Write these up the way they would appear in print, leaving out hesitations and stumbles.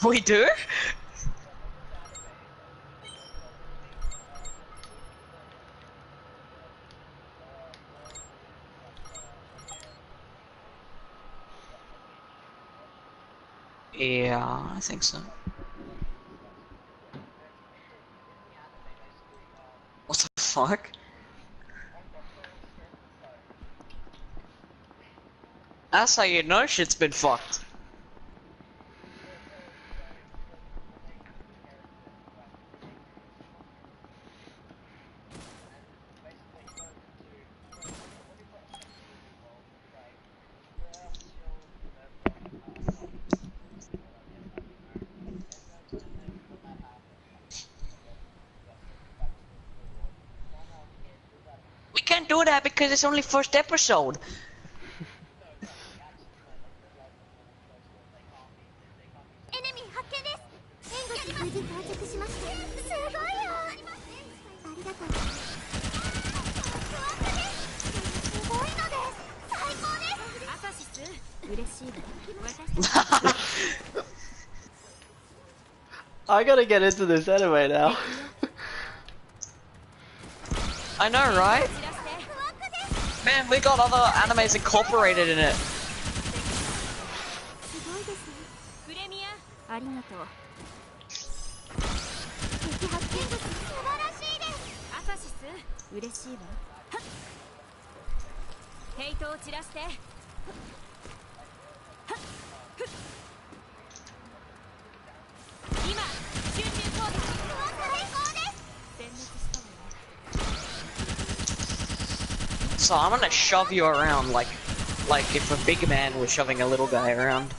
We do? Yeah, I think so. What the fuck? That's how you know shit's been fucked. We can't do that because it's only first episode. I gotta get into this anime now. I know, right? Man, we got other animes incorporated in it. So I'm gonna shove you around like if a big man was shoving a little guy around.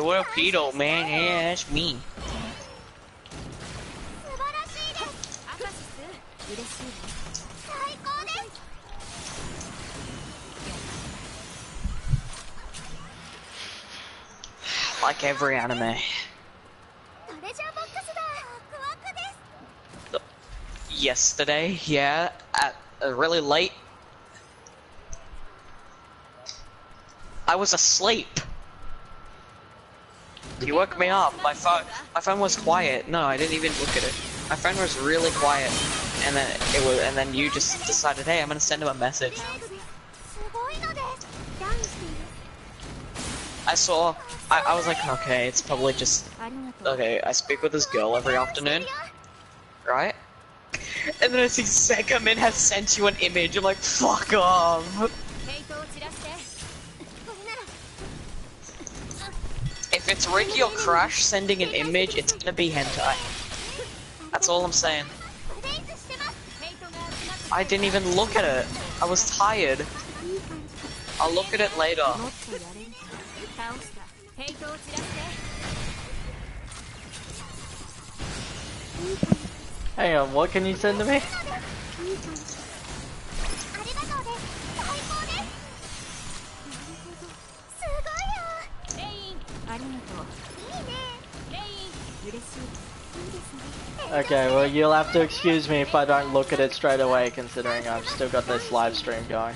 what a pedo, man. Yeah, that's me. Like every anime. Yesterday, yeah, at really late. I was asleep. You woke me up. My phone was quiet. No, I didn't even look at it. My phone was really quiet, and then you just decided, hey, I'm gonna send him a message. I was like, okay, it's probably just, okay, I speak with this girl every afternoon, right? And then I see Segamin has sent you an image. I'm like, fuck off. If it's Ricky or Crash sending an image, it's gonna be hentai. That's all I'm saying. I didn't even look at it. I was tired. I'll look at it later. Hang on, what can you send to me? Okay, well you'll have to excuse me if I don't look at it straight away, considering I've still got this live stream going.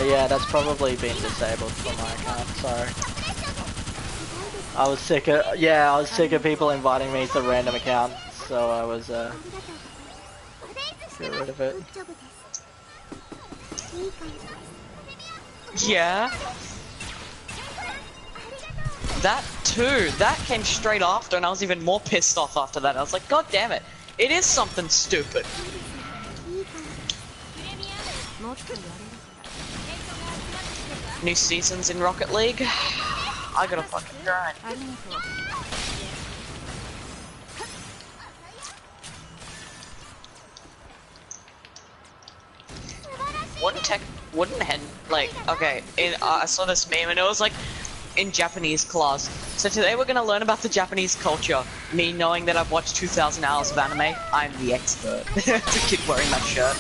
Yeah, that's probably been disabled from my account, sorry. I was sick of people inviting me to random accounts, so I was get rid of it. Yeah. That too. That came straight after, and I was even more pissed off after that. I was like, God damn it! It is something stupid. New seasons in Rocket League. I gotta fucking grind. Okay, I saw this meme and it was like, in Japanese class. So today we're gonna learn about the Japanese culture. Me knowing that I've watched 2,000 hours of anime, I'm the expert. It's a kid wearing that shirt.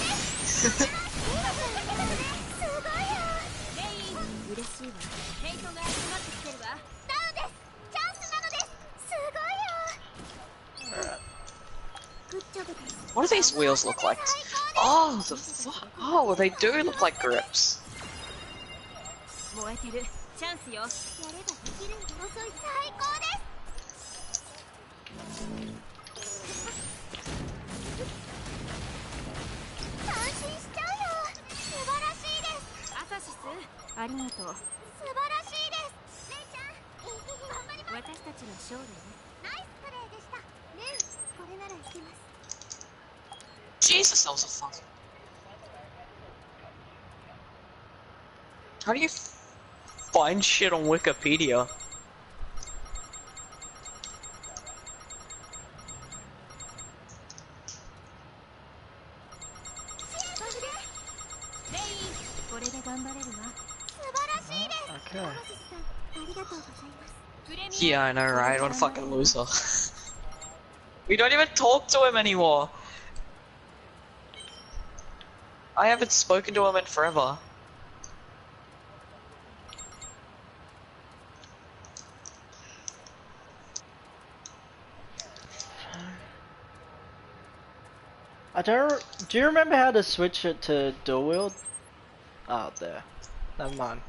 What do these wheels look like? Oh, the fuck! Oh, well, they do look like grips. Jesus, that was a fun. How do you find shit on Wikipedia? Okay. Yeah, I know, right? What a fucking loser. We don't even talk to him anymore. I haven't spoken to him in forever. Do you remember how to switch it to dual wield? Oh, there. Never mind.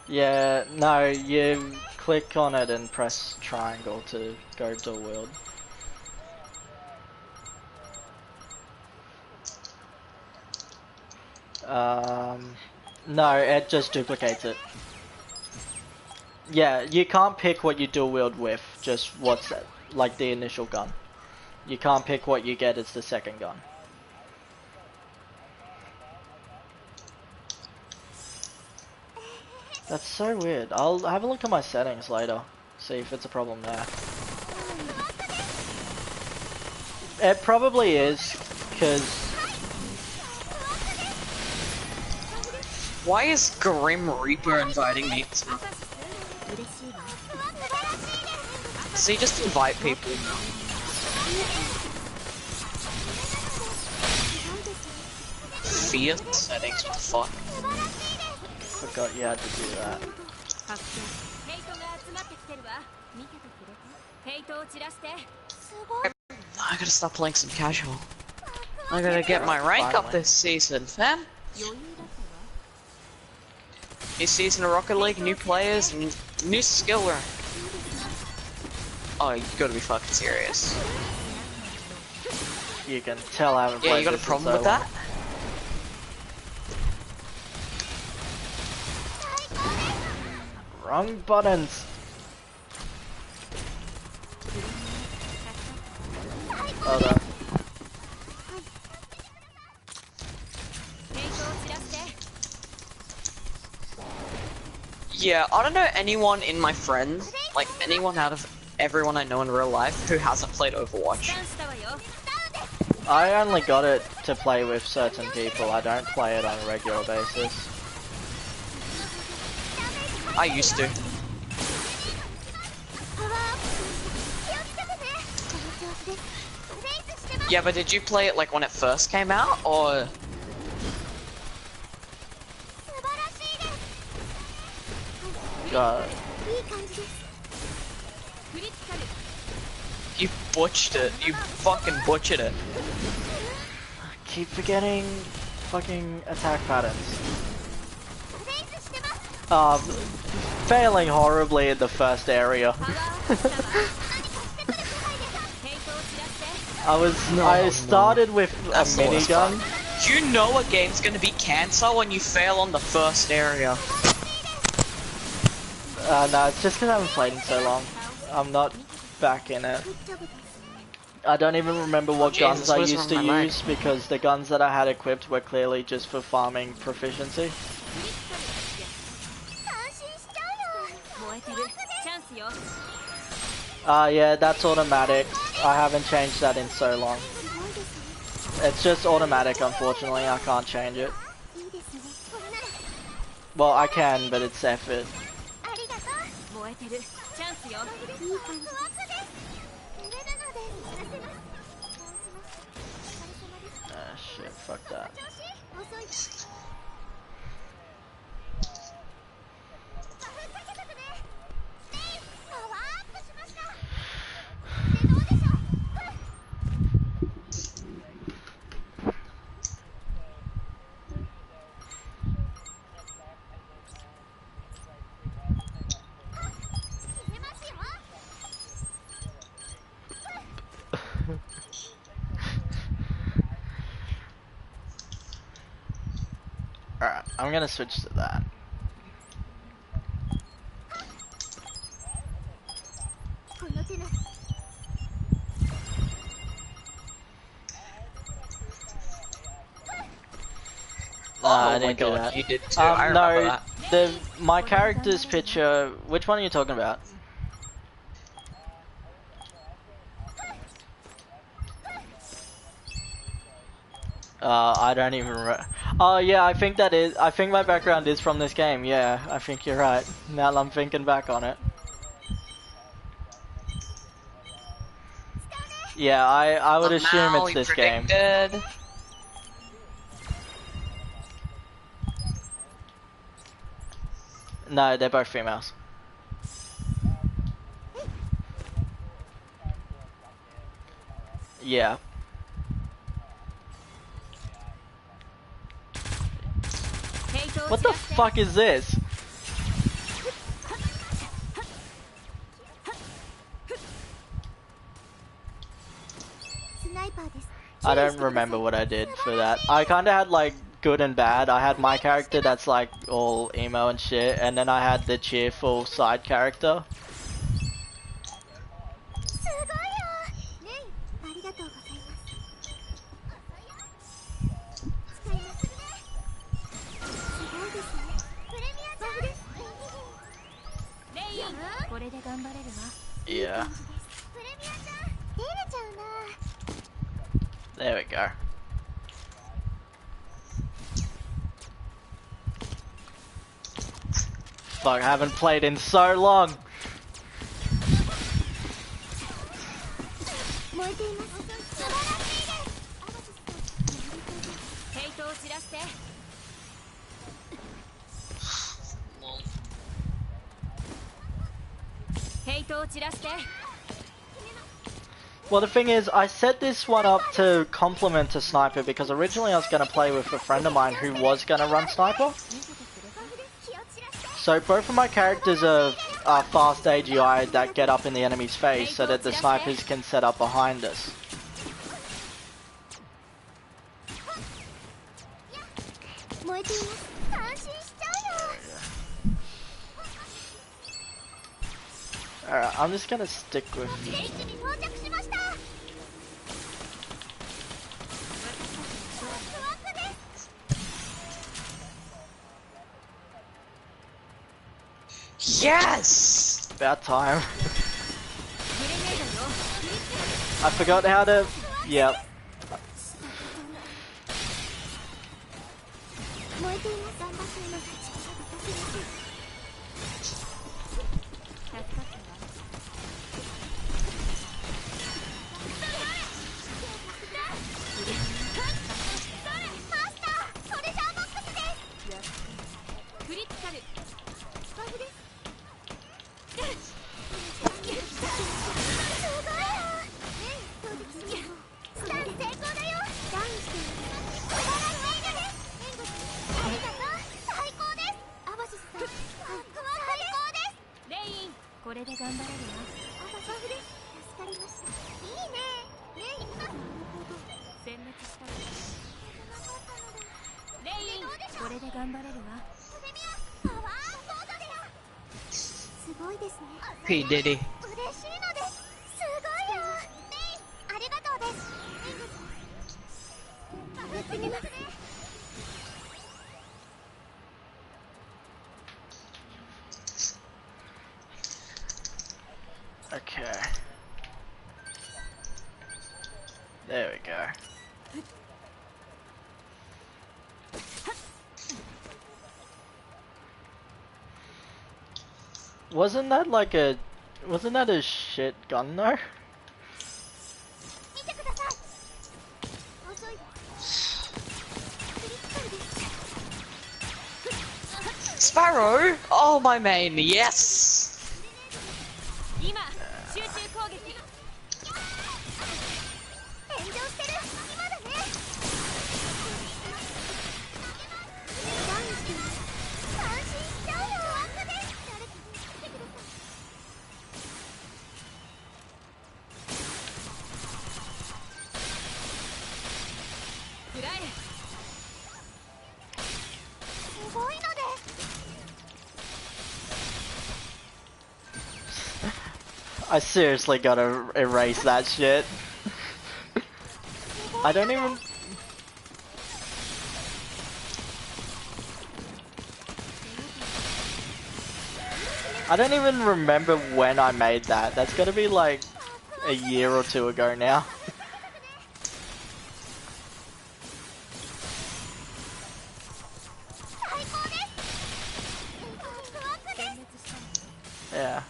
Yeah, no, you click on it and press triangle to go dual wield. No, it just duplicates it. Yeah, you can't pick what you dual wield with, just what's like the initial gun. You can't pick what you get as the second gun. That's so weird. I'll have a look at my settings later, see if it's a problem there. It probably is, because... Why is Grim Reaper inviting me? Does he just invite people now? Fear settings, what the fuck? Forgot you had to do that. I gotta stop playing some casual. I gotta get my rank up this season, fam. New season of Rocket League, new players, and new skill rank. Oh, you gotta be fucking serious. You can tell I haven't played. Yeah, you got a problem with that? Wrong buttons. Oh no. Yeah, I don't know anyone in my friends, like anyone out of everyone I know in real life who hasn't played Overwatch. I only got it to play with certain people. I don't play it on a regular basis. I used to. Yeah, but did you play it like when it first came out, or? God. You butchered it. You fucking butchered it. I keep forgetting fucking attack patterns. Failing horribly in the first area. I started with a minigun. You know a game's gonna be cancelled when you fail on the first area. No, it's just because I haven't played in so long. I'm not back in it. I don't even remember what guns I used to use because the guns that I had equipped were clearly just for farming proficiency. Yeah, that's automatic. I haven't changed that in so long. It's just automatic, unfortunately. I can't change it. Well, I can, but it's effort. Ah, shit, fuck that. Alright, I'm gonna switch to that. I didn't do that. You did too. I remember that. My character's picture. Which one are you talking about? I don't even remember. Oh yeah, I think that is. I think my background is from this game. Yeah, I think you're right. Now that I'm thinking back on it. Yeah, I would assume it's this game. No, they're both females. Yeah. What the fuck is this? I don't remember what I did for that. I kinda had like good and bad. I had my character that's like all emo and shit, and then I had the cheerful side character. Yeah. There we go. Fuck, I haven't played in so long. Well, the thing is, I set this one up to complement a sniper because originally I was going to play with a friend of mine who was going to run sniper. So both of my characters are fast AGI that get up in the enemy's face so that the snipers can set up behind us. Alright, I'm just gonna stick with... Yes! About time. I forgot how to... Yep. P. Diddy. Okay. There we go. Wasn't that a shit gun though? Sparrow? Oh, my main, yes! I seriously gotta erase that shit. I don't even remember when I made that. That's gotta be like a year or two ago now. Yeah.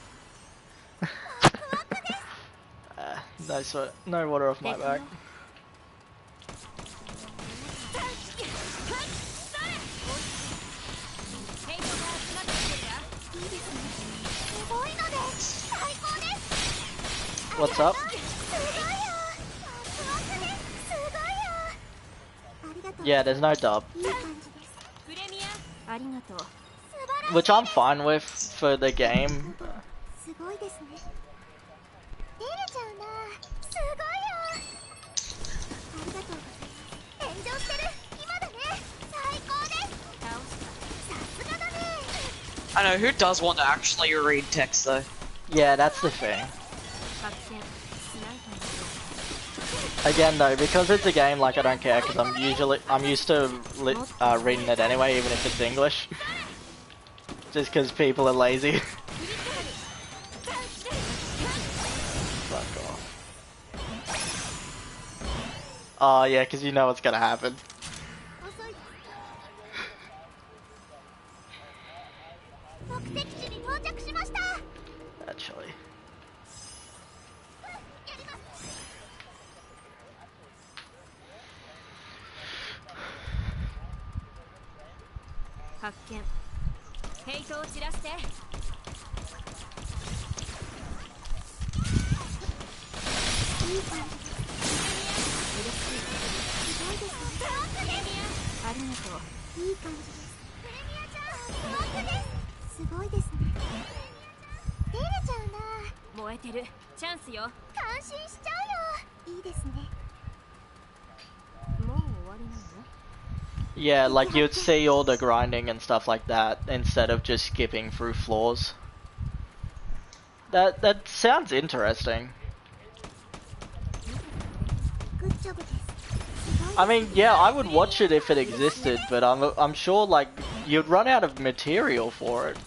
No water off my back. What's up? Yeah, there's no dub. Which I'm fine with for the game. I know, who does want to actually read text though? Yeah, that's the thing. Again though, because it's a game, like I don't care, because I'm used to reading it anyway, even if it's English. Just because people are lazy. Fuck off. Oh yeah, because you know what's gonna happen. Actually. Yeah, like you'd see all the grinding and stuff like that instead of just skipping through floors. That sounds interesting. I mean, yeah, I would watch it if it existed, but I'm sure like you'd run out of material for it.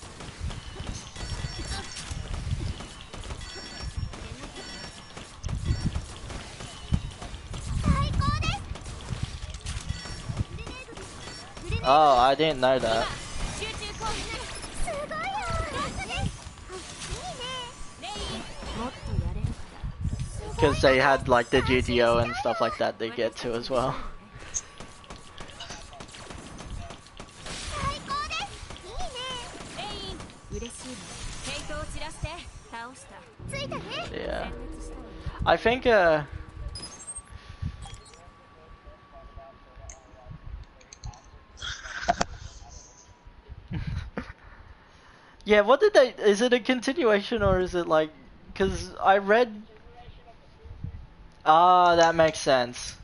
Oh, I didn't know that. Because they had like the GTO and stuff like that they get to as well. Yeah. I think yeah, what did they... Is it a continuation or is it like... Because I read... Ah, that makes sense.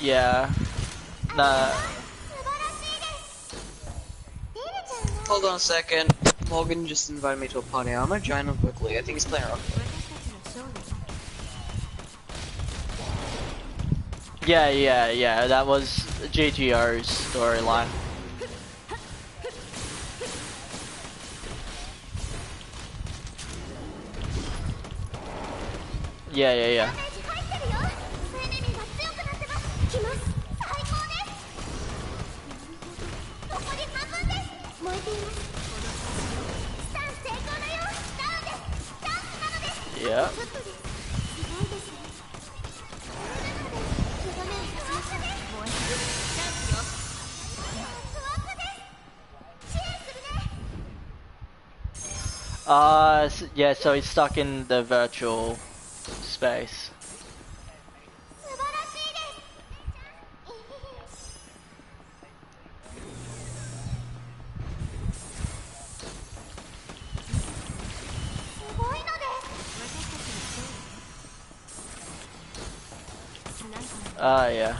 Yeah. Nah. Hold on a second. Morgan just invited me to a party. I'm gonna join him quickly. I think he's playing Rocket. Yeah. That was GGO's storyline. Yeah. Yeah. Yeah, so he's stuck in the virtual space. Yeah.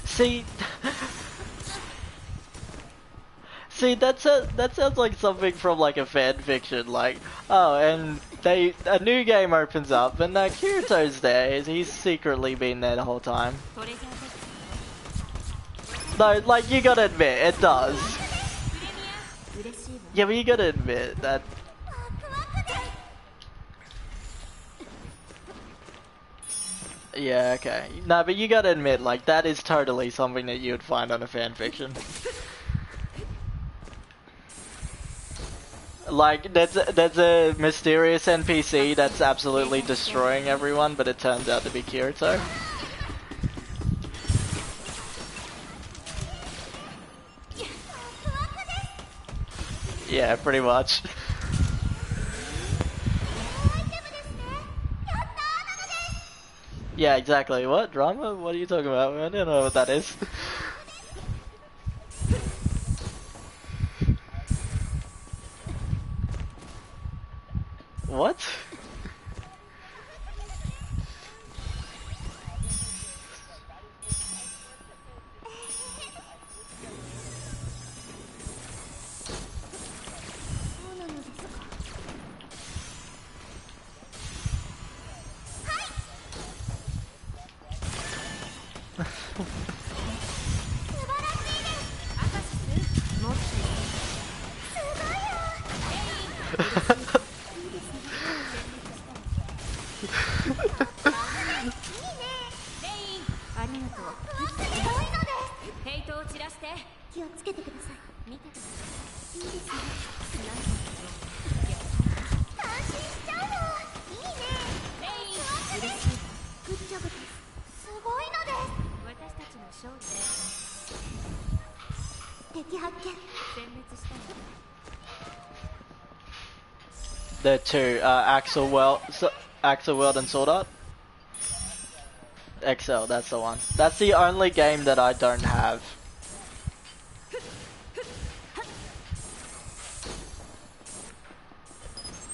See, that sounds like something from like a fan fiction. Like, oh, and a new game opens up, and Kirito's there. He's secretly been there the whole time. No, like you gotta admit, it does. Yeah, but you gotta admit that. Yeah, okay. No, but you gotta admit, like, that is totally something that you would find on a fanfiction. Like, there's a mysterious NPC that's absolutely destroying everyone, but it turns out to be Kirito. Yeah, pretty much. Yeah, exactly. What? Drama? What are you talking about? I don't know what that is. What? The two, Axel World and Sword Art. XL, that's the one. That's the only game that I don't have.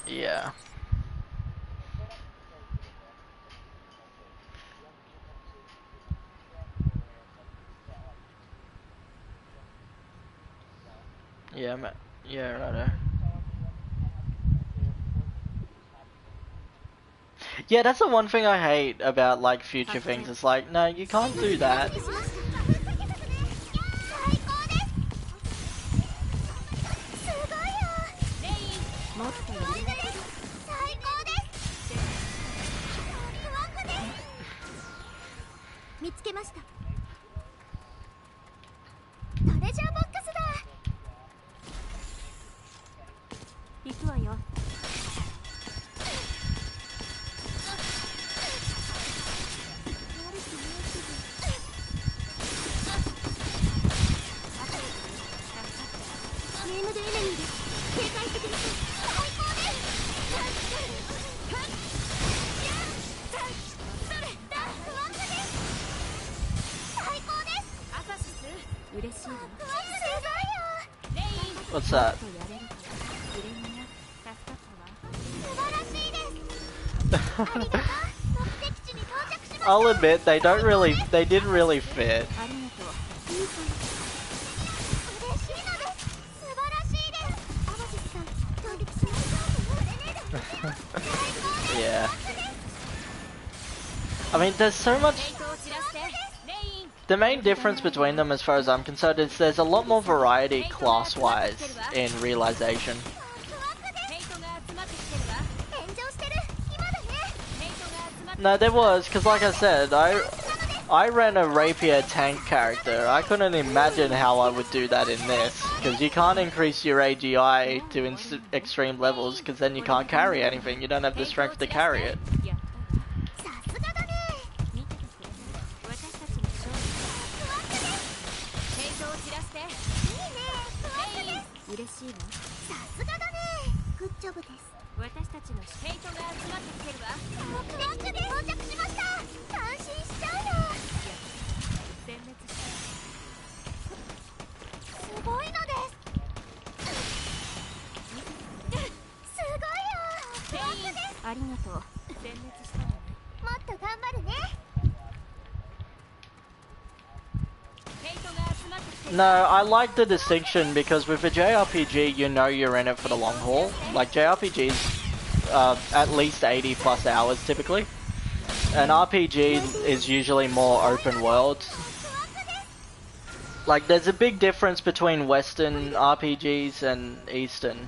Yeah. Yeah, righto. Yeah, that's the one thing I hate about like future things. It's like, no, you can't do that. What's that? I'll admit they didn't really fit. Yeah. I mean, there's so much. The main difference between them, as far as I'm concerned, is there's a lot more variety class-wise in Realization. No, there was, because like I said, I ran a rapier tank character. I couldn't imagine how I would do that in this, because you can't increase your AGI to extreme levels, because then you can't carry anything. You don't have the strength to carry it. No, I like the distinction because with a JRPG, you know you're in it for the long haul. Like JRPGs, at least 80 plus hours typically. An RPG is usually more open world. Like there's a big difference between Western RPGs and Eastern.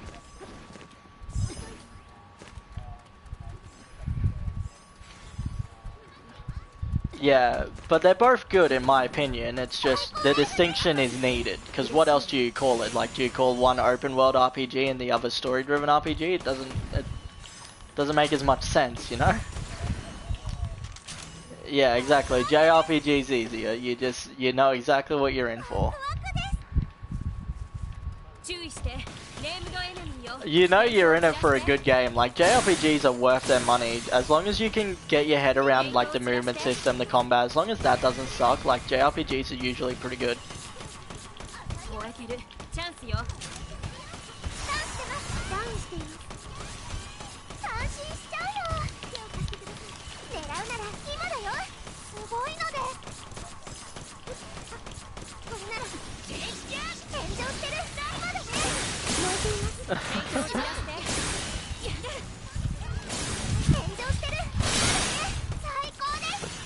Yeah, but they're both good in my opinion. It's just the distinction is needed, because what else do you call it? Like, do you call one open world RPG and the other story driven RPG? It doesn't make as much sense, you know? Yeah, exactly. JRPG is easier. You know exactly what you're in for. You know you're in it for a good game. Like, JRPGs are worth their money. As long as you can get your head around, like, the movement system, the combat, as long as that doesn't suck, like, JRPGs are usually pretty good.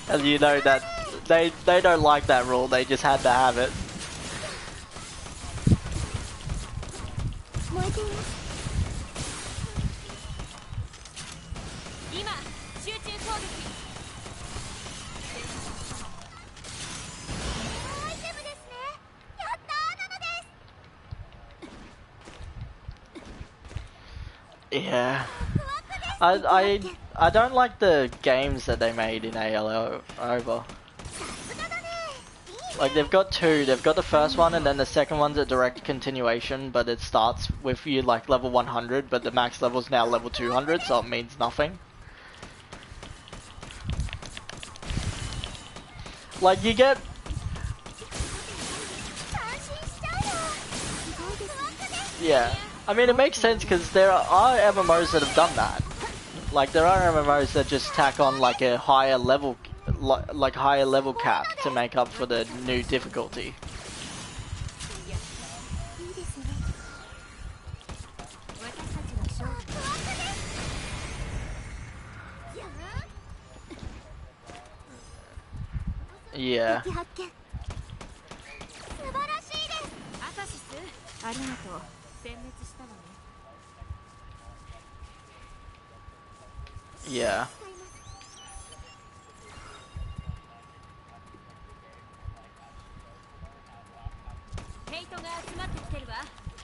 And you know that they don't like that rule, they just had to have it. Yeah. I don't like the games that they made in ALO over. Like they've got two, they've got the first one and then the second one's a direct continuation, but it starts with you like level 100, but the max level's now level 200, so it means nothing. Like you get... Yeah. I mean, it makes sense because there are MMOs that have done that. Like, there are MMOs that just tack on like a higher level, like higher level cap to make up for the new difficulty. Yeah. Yeah.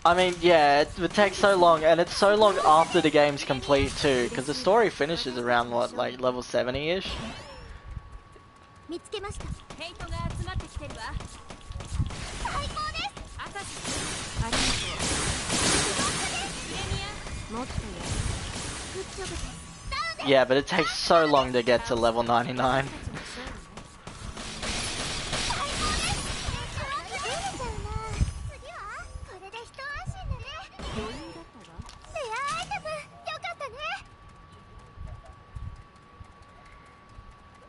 I mean, yeah, it would take so long, and it's so long after the game's complete too, because the story finishes around what, like level 70-ish? Yeah, but it takes so long to get to level 99.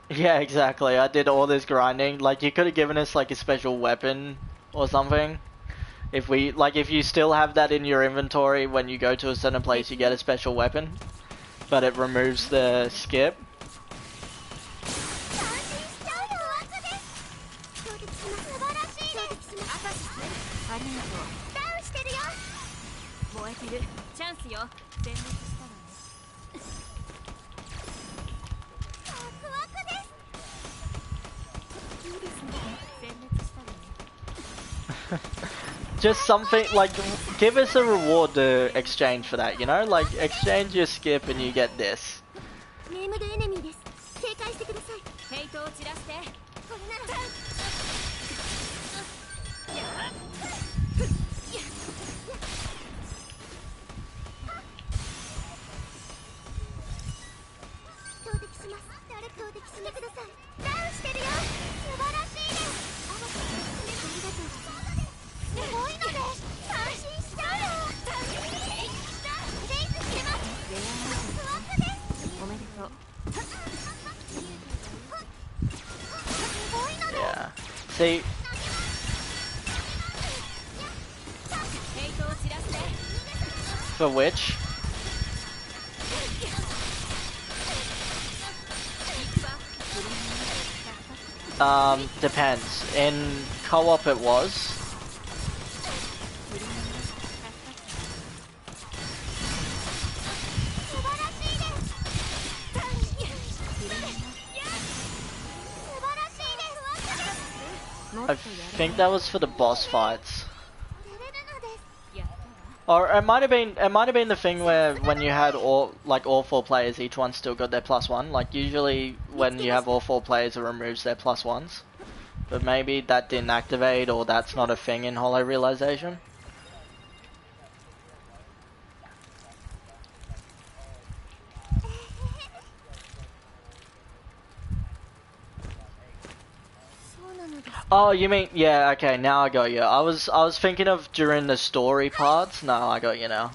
Yeah, exactly. I did all this grinding. Like, you could have given us like a special weapon or something. If we, like, if you still have that in your inventory when you go to a certain place, you get a special weapon, but it removes the skip. Just something, like, give us a reward to exchange for that, you know? Like, exchange your skip and you get this. Yeah. See? For which? Depends. In co-op it was. I think that was for the boss fights. Or it might have been the thing where when you had all 4 players, each one still got their +1. Like usually when you have all 4 players, it removes their +1s. But maybe that didn't activate, or that's not a thing in Hollow Realization. Oh, you mean, yeah, okay, now I got you. I was thinking of during the story parts. No, I got you now.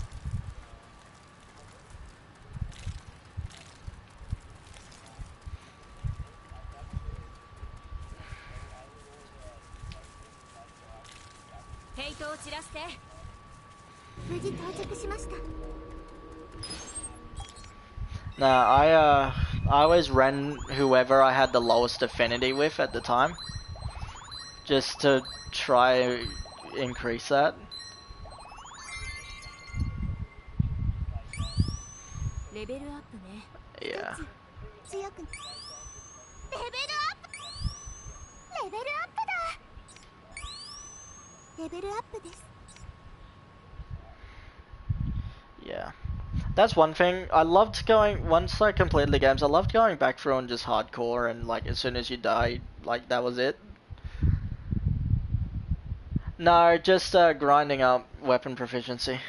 No, I always ran whoever I had the lowest affinity with at the time, just to try increase that. Yeah. Yeah. That's one thing. I loved going, once I completed the games, I loved going back through and just hardcore, and like as soon as you die, like that was it. No, just grinding up weapon proficiency.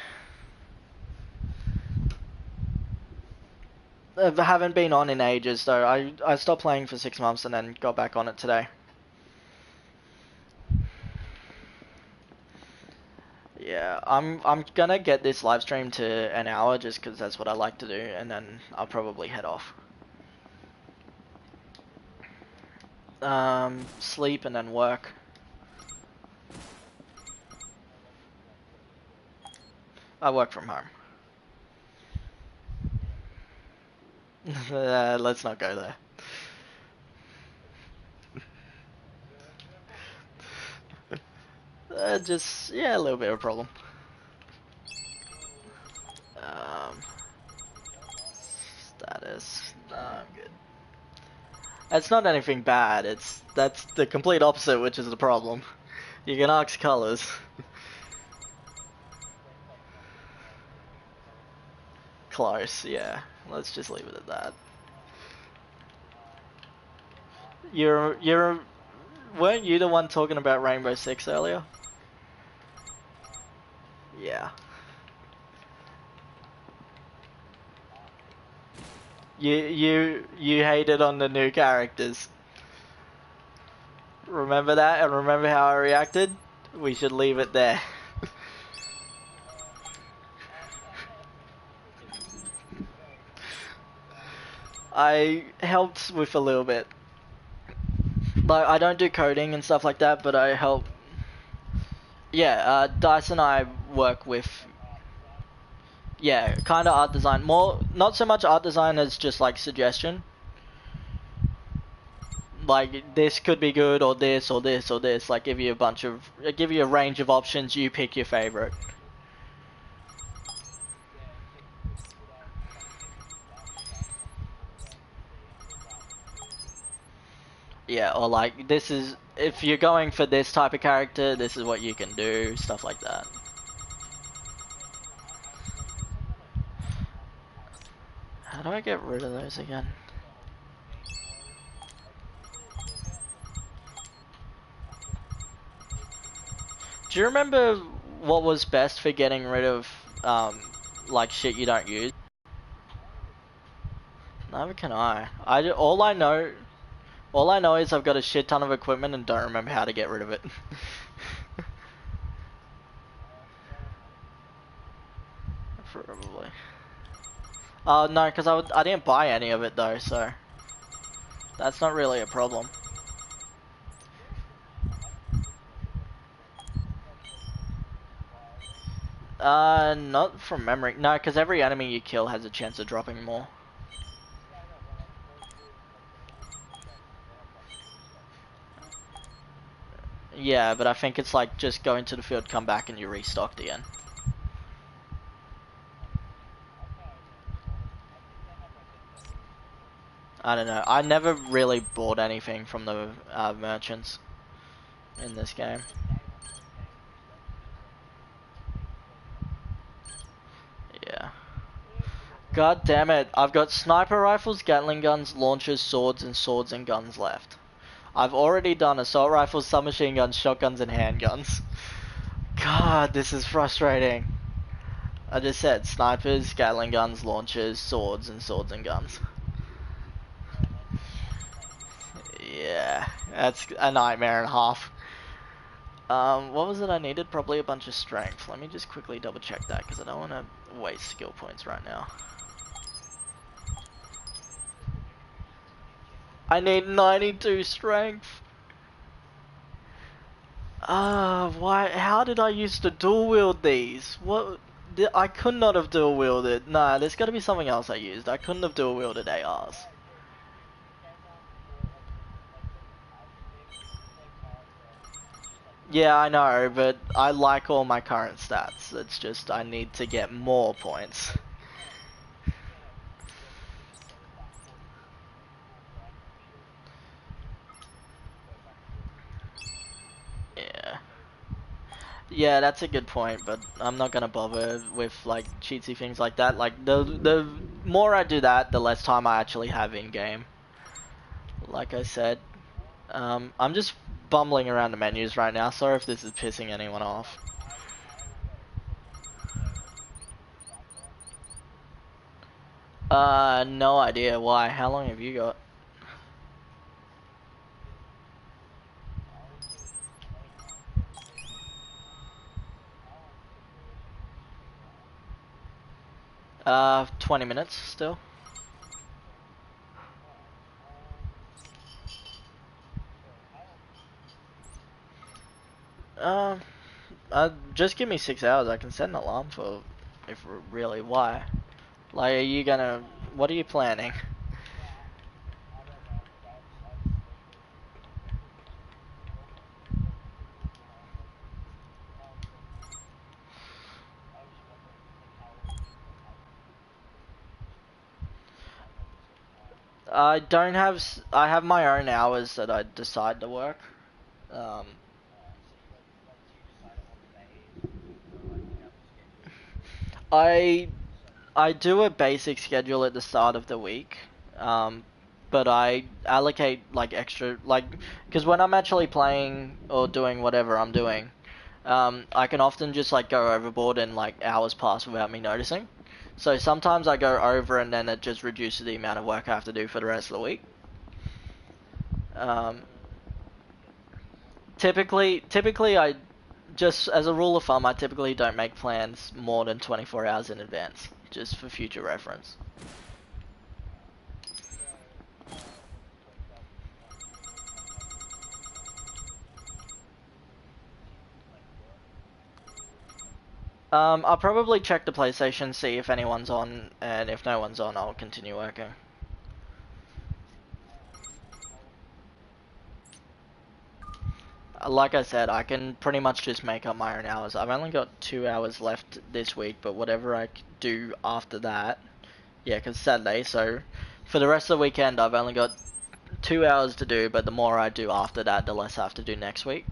I haven't been on in ages though. I stopped playing for 6 months and then got back on it today. Yeah, I'm gonna get this live stream to an hour just because that's what I like to do, and then I'll probably head off. Sleep and then work. I work from home. Let's not go there. Just, yeah, a little bit of a problem. Status. No, I'm good. It's not anything bad. That's the complete opposite, which is the problem. You can ask colourz. Close, yeah. Let's just leave it at that. Weren't you the one talking about Rainbow Six earlier? Yeah. You hated on the new characters. Remember that, and remember how I reacted? We should leave it there. I helped with a little bit. Like, I don't do coding and stuff like that, but I help. Yeah, Dice and I work with, yeah, kind of art design. More, not so much art design as just like suggestion. Like, this could be good, or this, or this, or this. Like, give you a range of options, you pick your favorite. Yeah, or like, if you're going for this type of character, this is what you can do, stuff like that. How do I get rid of those again? Do you remember what was best for getting rid of, like, shit you don't use? Neither can I. All I know is I've got a shit ton of equipment and don't remember how to get rid of it. Probably. No, because I didn't buy any of it though, so that's not really a problem. Not from memory. No, because every enemy you kill has a chance of dropping more. Yeah, but I think it's like just go into the field, come back, and you're restocked again. I don't know. I never really bought anything from the merchants in this game. Yeah. God damn it. I've got sniper rifles, Gatling guns, launchers, swords and guns left. I've already done assault rifles, submachine guns, shotguns, and handguns. God, this is frustrating. I just said snipers, Gatling guns, launchers, swords and guns. Yeah, that's a nightmare and a half. What was it I needed? Probably a bunch of strength. Let me just quickly double check that because I don't want to waste skill points right now. I need 92 strength. Why? How did I used to dual wield these? What? I could not have dual wielded. Nah, there's got to be something else I used. I couldn't have dual wielded ARs. Yeah, I know, but I like all my current stats. It's just I need to get more points. Yeah. Yeah, that's a good point, but I'm not gonna bother with like cheatsy things like that. Like the more I do that, the less time I actually have in game. Like I said, I'm just bumbling around the menus right now. Sorry if this is pissing anyone off. No idea why. How long have you got? Uh, 20 minutes still. Just give me 6 hours. I can set an alarm for, if really, why? Like, are you gonna, what are you planning? I don't have, I have my own hours that I decide to work. I do a basic schedule at the start of the week, but I allocate like extra, like, because when I'm actually playing or doing whatever I'm doing, I can often just like go overboard and like hours pass without me noticing. So sometimes I go over and then it just reduces the amount of work I have to do for the rest of the week. Typically I just, as a rule of thumb, I typically don't make plans more than 24 hours in advance, just for future reference. I'll probably check the PlayStation, see if anyone's on, and if no one's on, I'll continue working. Like I said, I can pretty much just make up my own hours. I've only got 2 hours left this week, but whatever I do after that, yeah, 'cause Saturday, so for the rest of the weekend I've only got 2 hours to do, but the more I do after that, the less I have to do next week.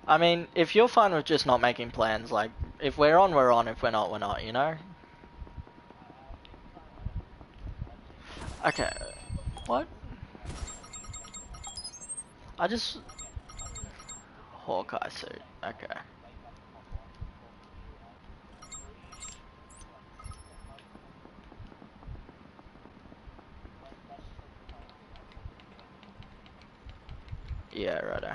I mean, if you're fine with just not making plans, like, if we're on, we're on, if we're not, you know? Okay. What? I just... Hawkeye suit. Okay. Yeah, righto.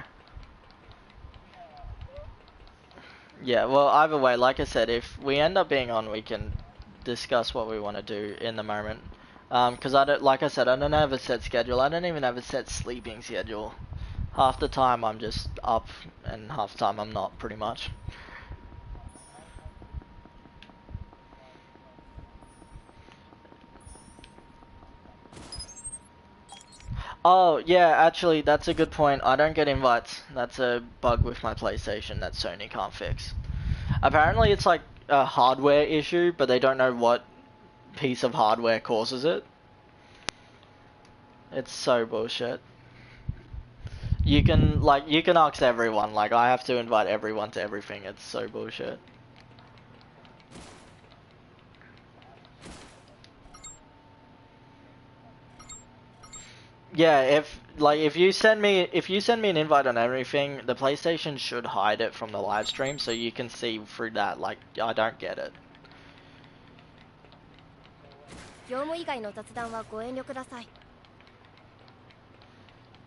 Yeah, well, either way, like I said, if we end up being on, we can discuss what we want to do in the moment. Because I don't, like I said, I don't have a set schedule. I don't even have a set sleeping schedule. Half the time I'm just up, and half the time I'm not, pretty much. Oh, yeah, actually, that's a good point. I don't get invites. That's a bug with my PlayStation that Sony can't fix. Apparently it's like a hardware issue, but they don't know what piece of hardware causes it. It's so bullshit. You can ask everyone, like, I have to invite everyone to everything. It's so bullshit. Yeah, if you send me an invite on everything, the PlayStation should hide it from the live stream so you can see through that. Like, I don't get it.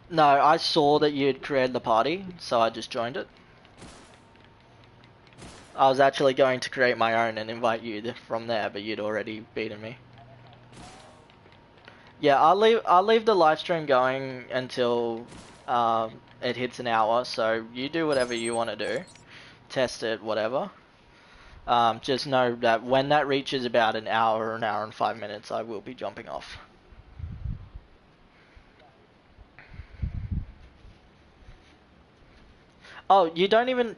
No, I saw that you'd created the party, so I just joined it. I was actually going to create my own and invite you from there, but you'd already beaten me. Yeah, I'll leave the live stream going until it hits an hour, so you do whatever you want to do. Test it, whatever. Just know that when that reaches about an hour and 5 minutes, I will be jumping off. Oh, you don't even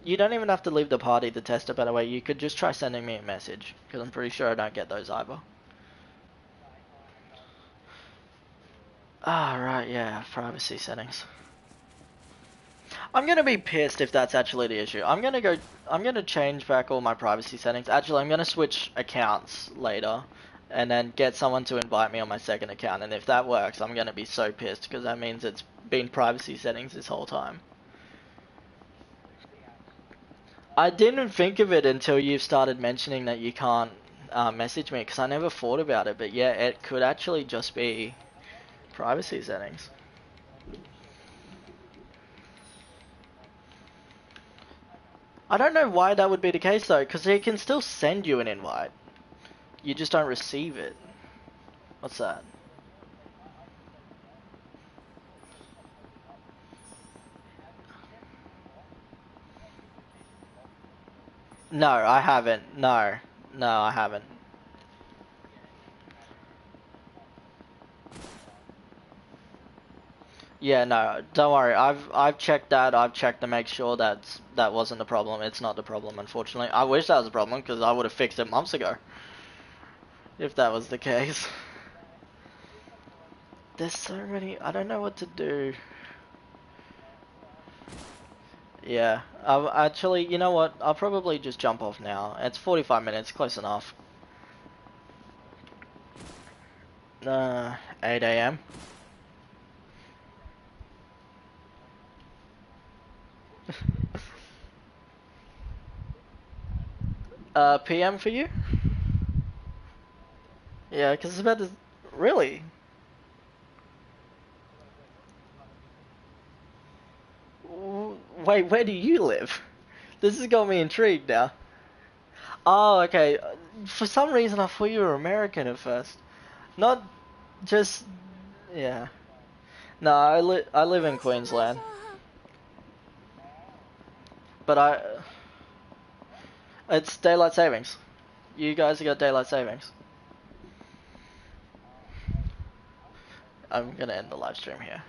have to leave the party to test it, by the way. You could just try sending me a message, because I'm pretty sure I don't get those either. Ah, right, yeah, privacy settings. I'm gonna be pissed if that's actually the issue. I'm gonna change back all my privacy settings. Actually, I'm gonna switch accounts later, and then get someone to invite me on my second account, and if that works, I'm gonna be so pissed, because that means it's been privacy settings this whole time. I didn't think of it until you started mentioning that you can't message me, because I never thought about it, but yeah, it could actually just be privacy settings. I don't know why that would be the case though, because he can still send you an invite. You just don't receive it. What's that? No, I haven't. No, I haven't. Yeah, no, don't worry. I've checked that. I've checked to make sure that wasn't the problem. It's not the problem, unfortunately. I wish that was a problem, because I would have fixed it months ago. If that was the case. There's so many. I don't know what to do. Yeah. Actually, you know what? I'll probably just jump off now. It's 45 minutes, close enough. 8 AM. PM for you? Yeah, because it's about to... Really? Wait, where do you live? This has got me intrigued now. Oh, okay. For some reason I thought you were American at first. Not just, yeah. No, I live in Queensland. But it's daylight savings. You guys got daylight savings. I'm gonna end the live stream here.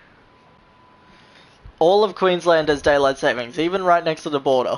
All of Queensland has daylight savings, even right next to the border.